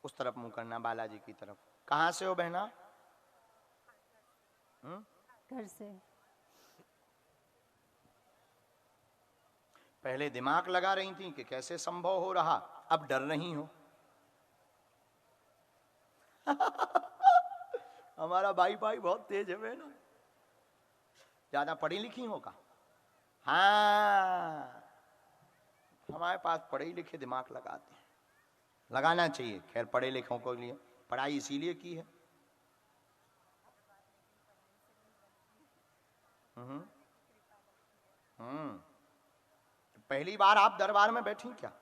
उस तरफ मुंह करना, बालाजी की तरफ। कहां से हो बहना? घर से। पहले दिमाग लगा रही थी कि कैसे संभव हो रहा, अब डर रही हो। हमारा भाई बहुत तेज है बहना। ज्यादा पढ़ी लिखी होगा? हाँ, हमारे पास पढ़े लिखे दिमाग लगाते हैं, लगाना चाहिए। खैर पढ़े लिखों के लिए पढ़ाई इसीलिए की है। पहली बार आप दरबार में बैठी क्या?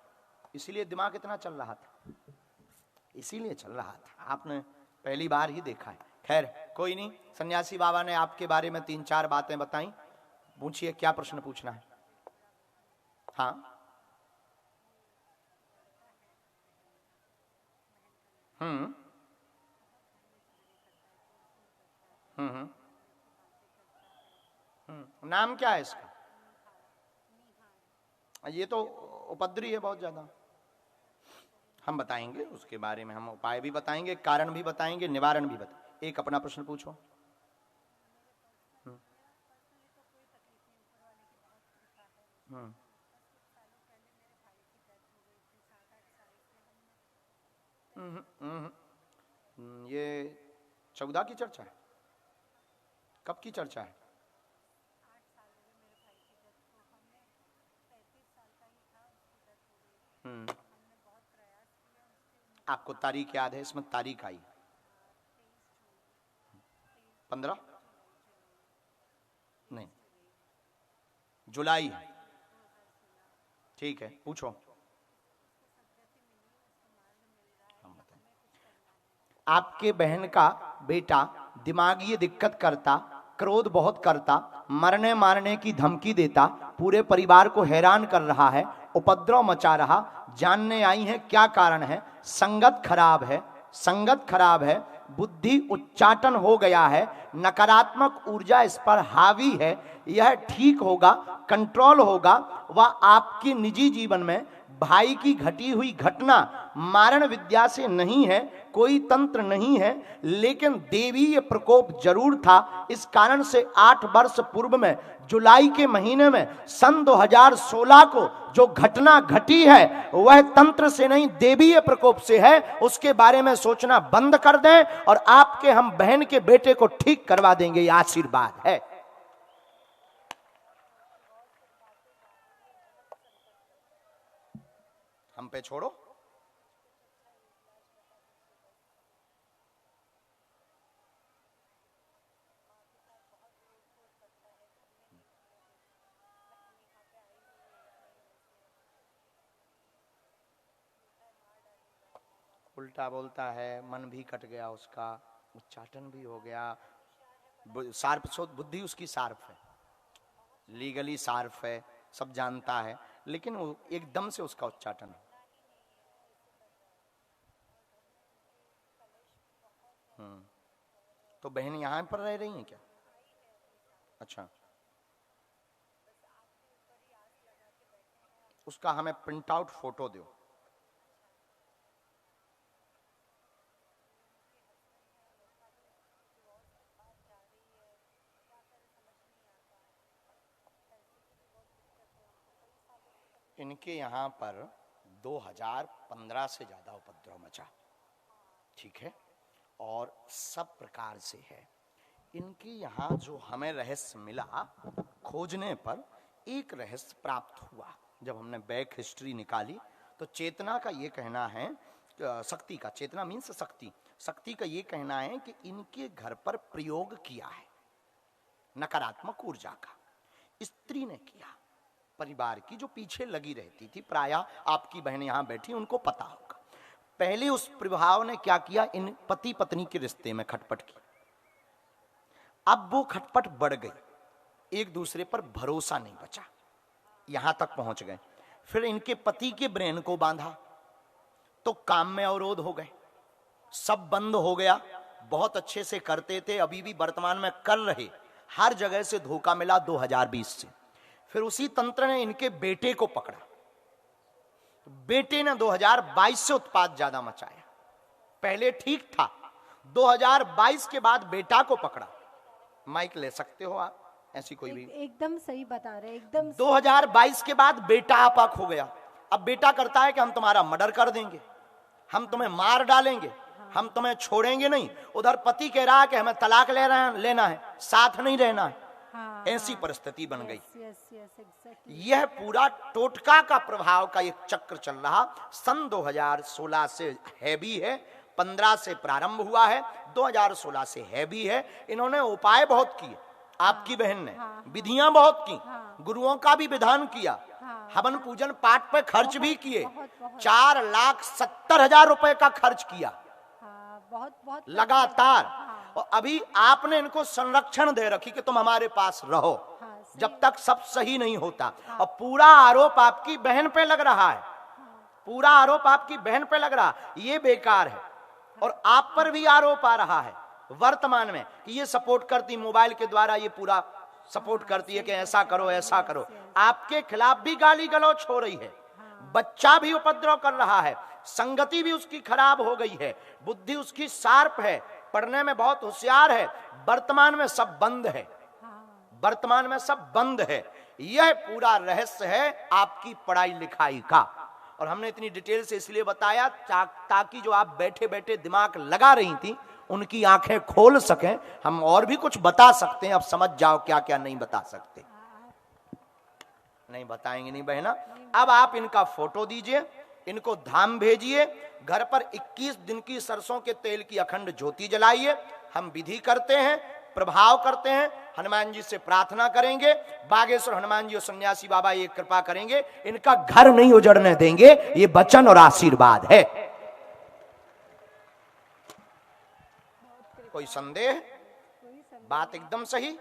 इसीलिए दिमाग इतना चल रहा था, इसीलिए चल रहा था। आपने पहली बार ही देखा है। खैर कोई नहीं, सन्यासी बाबा ने आपके बारे में 3-4 बातें बताई। पूछिए, क्या प्रश्न पूछना है? हाँ। नाम क्या है इसका? ये तो उपद्रवी है बहुत ज्यादा। हम बताएंगे उसके बारे में, हम उपाय भी बताएंगे, कारण भी बताएंगे, निवारण भी बताएंगे। एक अपना प्रश्न पूछो। ये 14 की चर्चा है? कब की चर्चा है? आपको तारीख याद है? इसमें तारीख आई 15 नहीं, जुलाई है। ठीक है, पूछो। आपके बहन का बेटा दिमागी दिक्कत करता, क्रोध बहुत करता, मरने मारने की धमकी देता, पूरे परिवार को हैरान कर रहा है, उपद्रव मचा रहा। जानने आई है क्या कारण है? संगत खराब है, संगत खराब है, बुद्धि उच्चाटन हो गया है, नकारात्मक ऊर्जा इस पर हावी है। यह ठीक होगा, कंट्रोल होगा। वह आपकी निजी जीवन में भाई की घटी हुई घटना मारण विद्या से नहीं है, कोई तंत्र नहीं है, लेकिन देवीय प्रकोप जरूर था। इस कारण से 8 वर्ष पूर्व में जुलाई के महीने में सन 2016 को जो घटना घटी है वह तंत्र से नहीं, देवीय प्रकोप से है। उसके बारे में सोचना बंद कर दें और आपके हम बहन के बेटे को ठीक करवा देंगे, ये आशीर्वाद है। हम पे छोड़ो। उल्टा बोलता है, मन भी कट गया उसका, उच्चाटन भी हो गया। शार्प सोच, बुद्धि उसकी शार्प है, लीगली शार्प है, सब जानता है, लेकिन वो एकदम से उसका उच्चाटन हो। तो बहन यहां पर रह रही है क्या? अच्छा, उसका हमें प्रिंट आउट फोटो दो। इनके यहाँ पर 2015 से ज्यादा उपद्रव मचा, ठीक है, और सब प्रकार से है। इनके यहाँ जो हमें रहस्य मिला, खोजने पर एक रहस्य प्राप्त हुआ। जब हमने बैक हिस्ट्री निकाली तो चेतना का ये कहना है, शक्ति का, चेतना मीन्स शक्ति, शक्ति का ये कहना है कि इनके घर पर प्रयोग किया है नकारात्मक ऊर्जा का, स्त्री ने किया, परिवार की जो पीछे लगी रहती थी, प्रायः आपकी बहन यहां बैठी, उनको पता होगा। पहले उस प्रभाव ने क्या किया, इन पति पत्नी के रिश्ते में खटपट की। अब वो खटपट बढ़ गई, एक दूसरे पर भरोसा नहीं बचा, यहां तक पहुंच गए। फिर इनके पति के ब्रेन को बांधा तो काम में अवरोध हो गए, सब बंद हो गया। बहुत अच्छे से करते थे, अभी भी वर्तमान में कर रहे, हर जगह से धोखा मिला 2020 से। फिर उसी तंत्र ने इनके बेटे को पकड़ा, बेटे ने 2022 से उत्पात ज्यादा मचाया। पहले ठीक था, 2022 के बाद बेटा को पकड़ा। माइक ले सकते हो आप, ऐसी कोई भी। एकदम सही बता रहे, एकदम 2022 के बाद बेटा आपा खो गया। अब बेटा करता है कि हम तुम्हारा मर्डर कर देंगे, हम तुम्हें मार डालेंगे, हम तुम्हें छोड़ेंगे नहीं। उधर पति कह रहा है कि हमें तलाक लेना है, साथ नहीं रहना है। हाँ, ऐसी परिस्थिति बन गई। exactly. यह पूरा टोटका का प्रभाव का एक चक्र चल रहा। सन 2016 से है भी है, 15 से प्रारंभ हुआ है, 2016 से है भी है। इन्होंने उपाय बहुत किए, आपकी बहन ने विधियां बहुत की, गुरुओं का भी विधान किया, हवन पूजन पाठ पे खर्च भी किए, 4,70,000 रुपए का खर्च किया बहुत लगातार। और अभी आपने इनको संरक्षण दे रखी कि तुम हमारे पास रहो जब तक सब सही नहीं होता। और पूरा आरोप आपकी बहन पे लग रहा है, पूरा आरोप आपकी बहन पे लग रहा, ये बेकार है। और आप पर भी आरोप आ रहा है वर्तमान में कि ये सपोर्ट करती, मोबाइल के द्वारा ये पूरा सपोर्ट करती है कि ऐसा करो ऐसा करो। आपके खिलाफ भी गाली गलौच हो रही है, बच्चा भी उपद्रव कर रहा है, संगति भी उसकी खराब हो गई है, बुद्धि उसकी शार्प है, पढ़ने में बहुत होशियार है। वर्तमान में सब बंद है, वर्तमान में सब बंद है। यह पूरा रहस्य है आपकी पढ़ाई लिखाई का। और हमने इतनी डिटेल से इसलिए बताया ताकि जो आप बैठे बैठे दिमाग लगा रही थी उनकी आंखें खोल सकें। हम और भी कुछ बता सकते हैं, अब समझ जाओ क्या क्या नहीं बता सकते। नहीं बताएंगे नहीं बहना। अब आप इनका फोटो दीजिए, इनको धाम भेजिए, घर पर 21 दिन की सरसों के तेल की अखंड ज्योति जलाइए। हम विधि करते हैं, प्रभाव करते हैं, हनुमान जी से प्रार्थना करेंगे, बागेश्वर हनुमान जी और सन्यासी बाबा ये कृपा करेंगे, इनका घर नहीं उजड़ने देंगे। ये वचन और आशीर्वाद है। कोई संदेह? बात एकदम सही।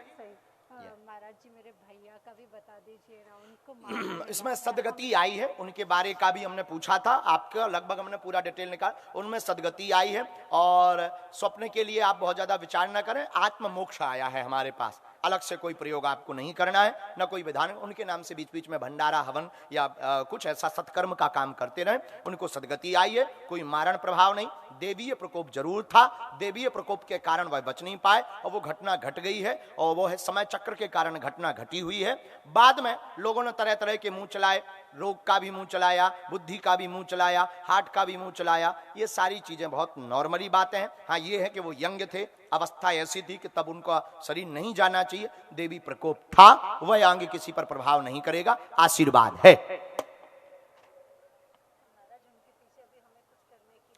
महाराज जी मेरे भैया का भी बता दीजिए ना, उनको इसमें सदगति आई है, उनके बारे का भी हमने पूछा था आपका, लगभग हमने पूरा डिटेल निकाला, उनमें सदगति आई है। और स्वप्न के लिए आप बहुत ज्यादा विचार न करें, आत्म मोक्ष आया है हमारे पास, अलग से कोई प्रयोग आपको नहीं करना है, न कोई विधान। उनके नाम से बीच बीच में भंडारा हवन या कुछ ऐसा सत्कर्म का काम करते रहे। उनको सदगति आई है, कोई मारण प्रभाव नहीं। देवीय प्रकोप जरूर था, देवीय प्रकोप के कारण वह बच नहीं पाए और वो घटना घट गई है, और वो है समय चक्र के कारण घटना घटी हुई है। बाद में लोगों ने तरह तरह के मुंह चलाए, रोग का भी मुंह चलाया, बुद्धि का भी मुंह चलाया, हार्ट का भी मुंह चलाया। ये सारी चीजें बहुत नॉर्मली बातें हैं। हाँ ये है कि वो यंग थे, अवस्था ऐसी थी कि तब उनका शरीर नहीं जाना चाहिए। देवी प्रकोप था, वह आगे किसी पर प्रभाव नहीं करेगा, आशीर्वाद है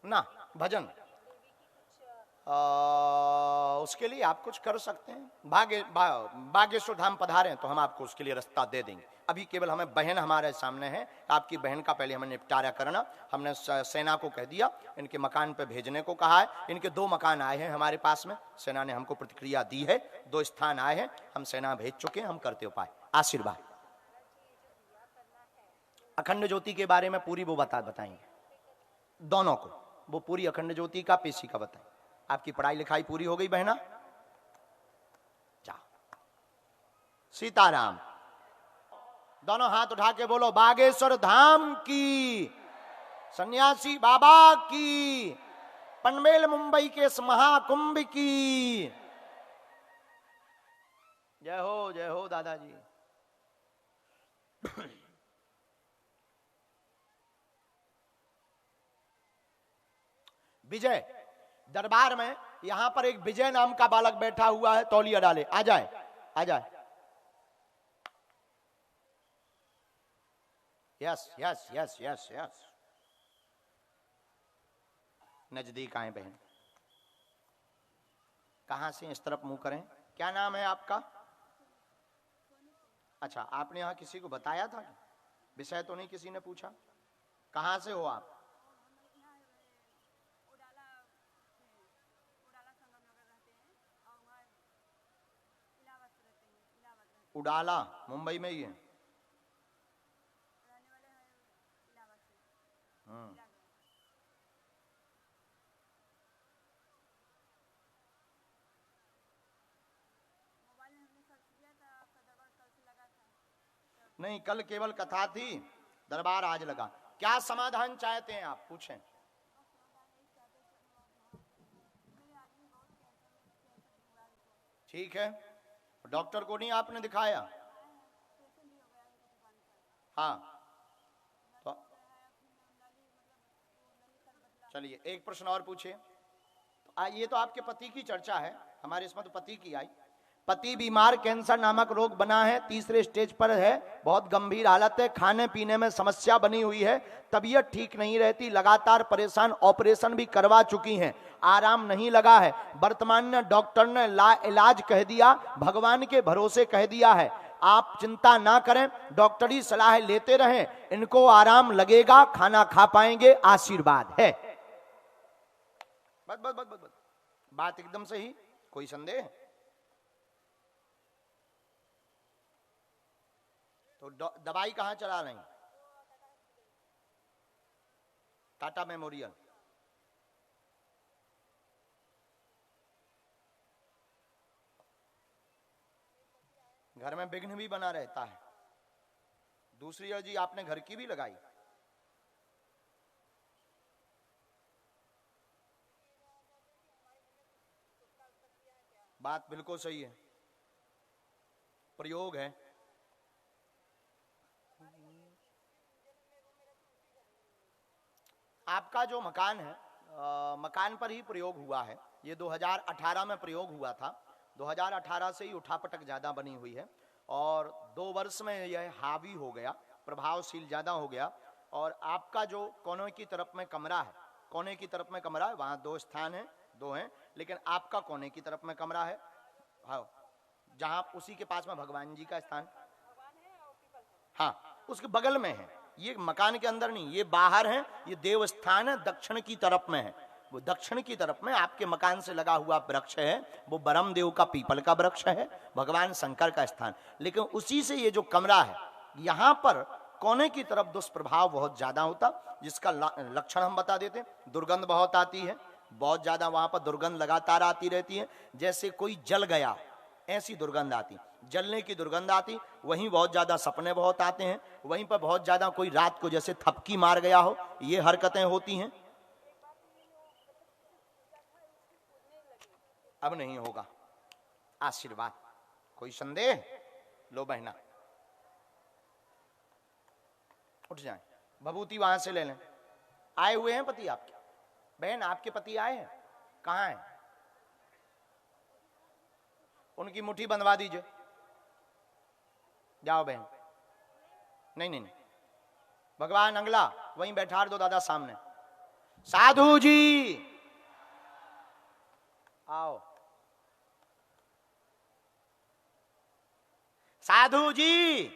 ना। भजन उसके लिए आप कुछ कर सकते हैं। बागेश्वर धाम पधारें तो हम आपको उसके लिए रास्ता दे देंगे। अभी केवल हमें बहन हमारे सामने है, आपकी बहन का पहले हमें निपटारा करना। हमने सेना को कह दिया, इनके मकान पे भेजने को कहा है। इनके 2 मकान आए हैं हमारे पास में, सेना ने हमको प्रतिक्रिया दी है, 2 स्थान आए हैं, हम सेना भेज चुके हैं, हम करते उपाय। आशीर्वाद। अखंड ज्योति के बारे में पूरी वो बताएंगे दोनों को, वो पूरी अखंड ज्योति का पेशी का बताएं। आपकी पढ़ाई लिखाई पूरी हो गई बहना? जाओ। सीताराम। दोनों हाथ उठा के बोलो, बागेश्वर धाम की, सन्यासी बाबा की, पनवेल मुंबई के इस महाकुंभ की जय हो दादाजी। विजय दरबार में यहां पर एक विजय नाम का बालक बैठा हुआ है, तौलिया डाले, आ जाए आ जाए। Yes yes yes yes yes. नजदीक आए बहन। कहां से? इस तरफ मुंह करें। क्या नाम है आपका? अच्छा, आपने यहां किसी को बताया था? विषय तो नहीं किसी ने पूछा? कहां से हो आप? उडाला मुंबई में ही है। नहीं, कल केवल कथा थी, दरबार आज लगा। क्या समाधान चाहते हैं आप? पूछें। ठीक है, डॉक्टर को नहीं आपने दिखाया? हाँ, तो चलिए एक प्रश्न और पूछिए। ये तो आपके पति की चर्चा है, हमारे इसमें तो पति की आई। पति बीमार, कैंसर नामक रोग बना है, तीसरे स्टेज पर है, बहुत गंभीर हालत है, खाने पीने में समस्या बनी हुई है, तबीयत ठीक नहीं रहती, लगातार परेशान, ऑपरेशन भी करवा चुकी हैं, आराम नहीं लगा है। वर्तमान में डॉक्टर ने इलाज कह दिया, भगवान के भरोसे कह दिया है। आप चिंता ना करें, डॉक्टरी सलाह लेते रहें, इनको आराम लगेगा, खाना खा पाएंगे, आशीर्वाद है। बस बस बस बस, बात एकदम सही, कोई संदेह? तो दवाई कहां चला रही? टाटा मेमोरियल। घर में विघ्न भी बना रहता है। दूसरी अर्जी आपने घर की भी लगाई। बात बिल्कुल सही है, प्रयोग है। आपका जो मकान है, मकान पर ही प्रयोग हुआ है। ये 2018 में प्रयोग हुआ था, 2018 से ही उठापटक ज्यादा बनी हुई है और 2 वर्ष में यह हावी हो गया, प्रभावशील ज्यादा हो गया। और आपका जो कोने की तरफ में कमरा है, कोने की तरफ में कमरा है, वहां 2 स्थान है, 2 हैं, लेकिन आपका कोने की तरफ में कमरा है, हाँ, जहां उसी के पास में भगवान जी का स्थान, हाँ, उसके बगल में है। ये मकान के अंदर नहीं, ये बाहर है, ये देवस्थान है, दक्षिण की तरफ में है। वो दक्षिण की तरफ में आपके मकान से लगा हुआ वृक्ष है, वो ब्रह्म देव का पीपल का वृक्ष है, भगवान शंकर का स्थान। लेकिन उसी से ये जो कमरा है, यहाँ पर कोने की तरफ दुष्प्रभाव बहुत ज्यादा होता, जिसका लक्षण हम बता देते। दुर्गंध बहुत आती है, बहुत ज्यादा वहां पर दुर्गंध लगातार आती रहती है, जैसे कोई जल गया ऐसी दुर्गंध आती, जलने की दुर्गंध आती। वहीं बहुत ज्यादा सपने बहुत आते हैं, वहीं पर बहुत ज्यादा कोई रात को जैसे थपकी मार गया हो, ये हरकतें होती हैं। अब नहीं होगा, आशीर्वाद, कोई संदेह? लो बहना, उठ जाएं, भभूति वहां से ले लें। आए हुए हैं पति आपके? बहन आपके पति आए हैं? कहां हैं? उनकी मुट्ठी बंधवा दीजिए, जाओ बहन। नहीं नहीं नहीं, भगवान अंगला वहीं बैठा दो दादा सामने। साधु जी आओ, साधु जी,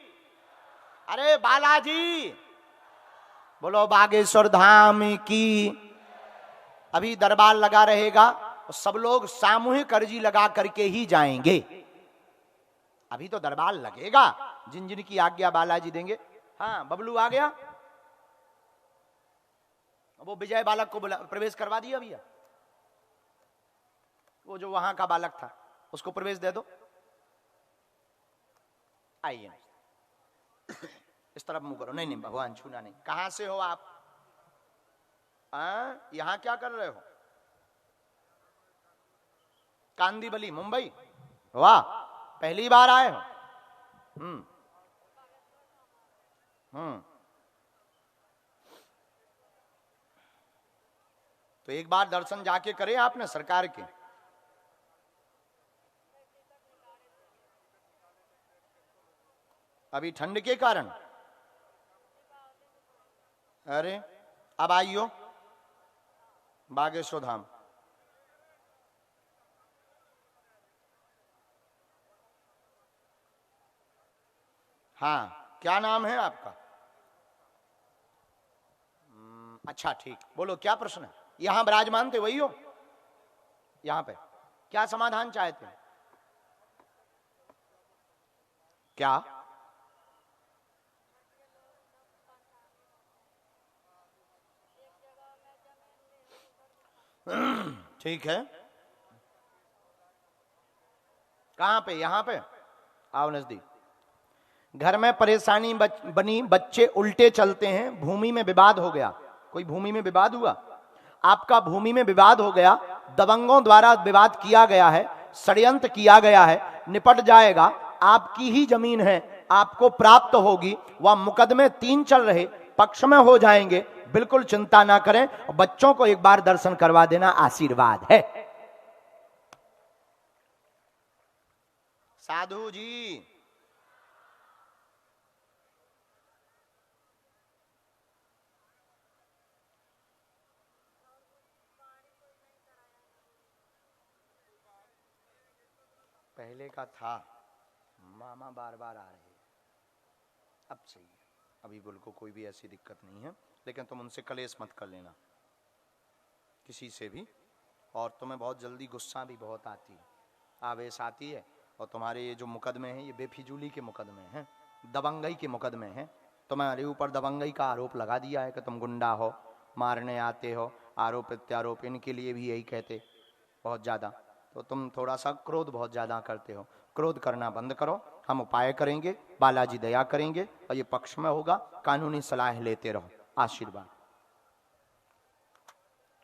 अरे बालाजी, बोलो बागेश्वर धाम की। अभी दरबार लगा रहेगा, सब लोग सामूहिक अर्जी लगा करके ही जाएंगे। अभी तो दरबार लगेगा, जिन जिन की आज्ञा बालाजी देंगे। हाँ, बबलू आ गया, वो विजय बालक को प्रवेश करवा दिया भैया, वो जो वहां का बालक था उसको प्रवेश दे दो। आइए इस तरफ मुंह करो। नहीं नहीं भगवान छूना नहीं। कहां से हो आप? यहां क्या कर रहे हो? कांदीवली मुंबई, वाह, पहली बार आए हो? तो एक बार दर्शन जाके करे आपने सरकार के। अभी ठंड के कारण, अरे अब आइयो बागेश्वर धाम। हाँ, क्या नाम है आपका? अच्छा ठीक, बोलो क्या प्रश्न है? यहां विराजमान थे वही हो? यहां पे क्या समाधान चाहते हैं? क्या? ठीक है, कहां पे? यहां पे आओ नजदीक। घर में परेशानी बनी, बच्चे उल्टे चलते हैं, भूमि में विवाद हो गया। कोई भूमि में विवाद हुआ? आपका भूमि में विवाद हो गया, दबंगों द्वारा विवाद किया गया है, षड्यंत्र किया गया है, निपट जाएगा। आपकी ही जमीन है, आपको प्राप्त होगी। वह मुकदमे 3 चल रहे, पक्ष में हो जाएंगे, बिल्कुल चिंता ना करें। बच्चों को एक बार दर्शन करवा देना, आशीर्वाद है। साधु जी, पहले का था, मामा बार बार आ रहे हैं, अब सही है, अभी बिल्कुल कोई भी ऐसी दिक्कत नहीं है। लेकिन तुम उनसे कलेश मत कर लेना किसी से भी। और तुम्हें बहुत जल्दी गुस्सा भी बहुत आती है, आवेश आती है। और तुम्हारे ये जो मुकदमे हैं, ये बेफिजूली के मुकदमे हैं, दबंगई के मुकदमे हैं। तुम्हारे ऊपर दबंगई का आरोप लगा दिया है कि तुम गुंडा हो, मारने आते हो, आरोप प्रत्यारोप। इनके लिए भी यही कहते बहुत ज़्यादा। तो तुम थोड़ा सा क्रोध बहुत ज़्यादा करते हो, क्रोध करना बंद करो। हम उपाय करेंगे, बालाजी दया करेंगे और ये पक्ष में होगा। कानूनी सलाह लेते रहो, आशीर्वाद।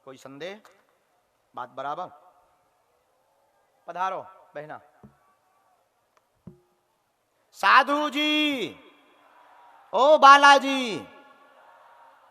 कोई संदेह? बात बराबर? पधारो बहना। साधु जी, ओ बालाजी,